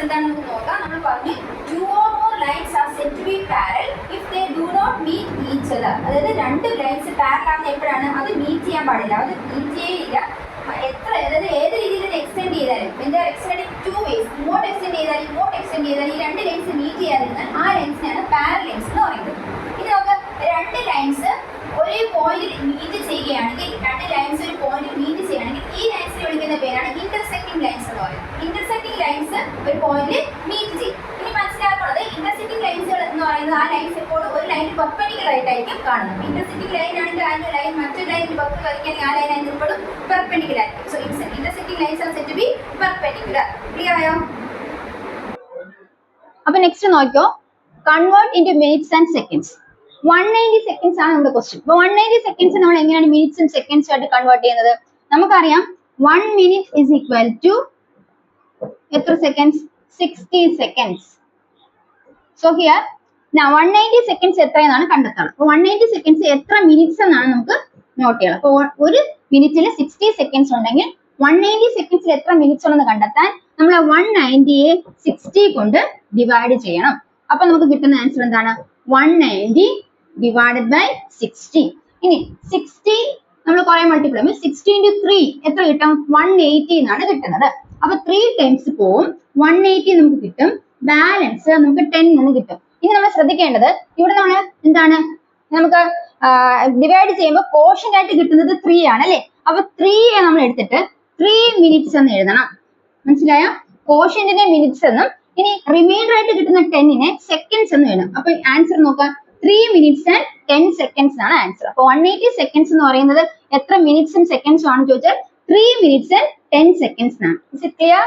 എന്താണെന്ന് നമുക്ക് നോക്കാം. നമ്മൾ പറഞ്ഞു two or more lines are said to be parallel if they do not meet each other. അതായത് രണ്ട് ലൈൻസ് പാരലൽ ആവുന്ന എപ്പോഴാണ്? അത് മീറ്റ് ചെയ്യാൻ പാടില്ല, അത് മീറ്റ് ചെയ്യില്ല. എത്ര അതായത് ഏത് രീതിയിൽ എക്സ്റ്റെൻഡ് ചെയ്താലും എക്സ്റ്റെൻഡ് ടു വേസ്, ഇങ്ങോട്ട് എക്സ്റ്റെൻഡ് ചെയ്താൽ ഈ രണ്ട് ലൈൻസ് മീറ്റ് ചെയ്യാതിരുന്നാൽ ആ ലൈൻസിനാണ് പാരലൽ ലൈൻസ് എന്ന് പറയുന്നത്. ഇനി നമുക്ക് രണ്ട് ലൈൻസ് ഒരേ പോയിന്റിൽ മീറ്റ് ചെയ്യുകയാണെങ്കിൽ, രണ്ട് ലൈൻസ് ഒരു പോയിന്റിൽ മീറ്റ് ചെയ്യുകയാണെങ്കിൽ ഈ ലൈൻസിനെ വിളിക്കുന്ന പേരാണ് ഇന്റർസെക്റ്റിംഗ് ലൈൻസ് എന്ന് പറയുന്നത്. ഇന്റർസെക്റ്റിംഗ് ലൈൻസ് ഒരു പോയിന്റിൽ മീറ്റ് ചെയ്യും. ഇനി മനസ്സിലാക്കുന്നത് ഇന്റർസെക്റ്റിംഗ് ലൈൻസുകൾ എന്ന് പറയുന്നത് ആ ലൈൻസ് എപ്പോഴും ഒരു ലൈനിൽ പെർപെൻഡിക്കുലർ ആയിട്ടായിരിക്കും കാണുന്നത്. ഇന്റർസെക്റ്റിംഗ് ലൈൻ ആണെങ്കിൽ ആ ലൈൻ മറ്റൊരു ലൈനിൽ പെർപെൻഡിക്കുലർ ആയിരിക്കും, ആ ലൈൻ അതിന് എപ്പോഴും പെർപെൻഡിക്കുലർ ആയിരിക്കും. So intersecting lines are said to be perpendicular. Clear ആയോ? അപ്പൊ നെക്സ്റ്റ് നോക്കിയോ, convert into minutes and seconds. 190 seconds ആണ് നമ്മുടെ ക്വസ്റ്റ്യൻ. അപ്പൊ 190 സെക്കൻഡ്സ് നമ്മൾ എങ്ങനെയാണ് മിനിറ്റ്സ് ആൻഡ് സെക്കൻഡ്സ് ആയിട്ട് കൺവേർട്ട് ചെയ്യുന്നത്? നമുക്കറിയാം 1 minute is equal to എത്ര seconds? 60 seconds. So here now 190 seconds എത്രയെന്നാണ് കണ്ടെത്തണം. അപ്പൊ 190 seconds എത്ര മിനിറ്റ്സ് എന്നാണ് നമുക്ക് നോട്ട് ചെയ്യണം. അപ്പൊ ഒരു മിനിറ്റിൽ 60 seconds ഉണ്ടെങ്കിൽ 190 seconds എത്ര മിനിറ്റ്സ് ഉണ്ടെന്ന് കണ്ടെത്താൻ നമ്മൾ 190യെ 60 കൊണ്ട് ഡിവൈഡ് ചെയ്യണം. അപ്പൊ നമുക്ക് കിട്ടുന്ന ആൻസർ എന്താണ്? 190 divided by 60. ഇനി 60 നമ്മൾ കുറെ മൾട്ടിപ്പിൾ ചെയ്യുമ്പോൾ 60 into 3 എത്ര കിട്ടും? 180 എന്നാണ് കിട്ടുന്നത്. അപ്പൊ 3 times പോവും, 180 നമുക്ക് കിട്ടും, ബാലൻസ് നമുക്ക് 10 എന്ന് കിട്ടും. ഇനി നമ്മൾ ശ്രദ്ധിക്കേണ്ടത് ഇവിടെ നമ്മൾ എന്താണ്, നമുക്ക് ഡിവൈഡ് ചെയ്യുമ്പോൾ കോഷ്യന്റ് ആയിട്ട് കിട്ടുന്നത് 3 ആണ് അല്ലെ. അപ്പൊ 3യെ നമ്മൾ എടുത്തിട്ട് 3 minutes എന്ന് എഴുതണം. മനസ്സിലായോ? കോഷ്യന്റിനെ മിനിറ്റ്സ് എന്നും ഇനി റിമൈൻഡർ ആയിട്ട് കിട്ടുന്ന 10നെ സെക്കൻഡ്സ് എന്ന് വേണം. അപ്പൊ ആൻസർ നോക്കാം, 3 minutes and 10 seconds ആണ് ആൻസർ. അപ്പൊ 180 seconds എന്ന് പറയുന്നത് എത്ര മിനിറ്റ്സും സെക്കൻഡ്സും ആണെന്ന് ചോദിച്ചാൽ 3 minutes and 10 seconds ആണ്. Is it clear?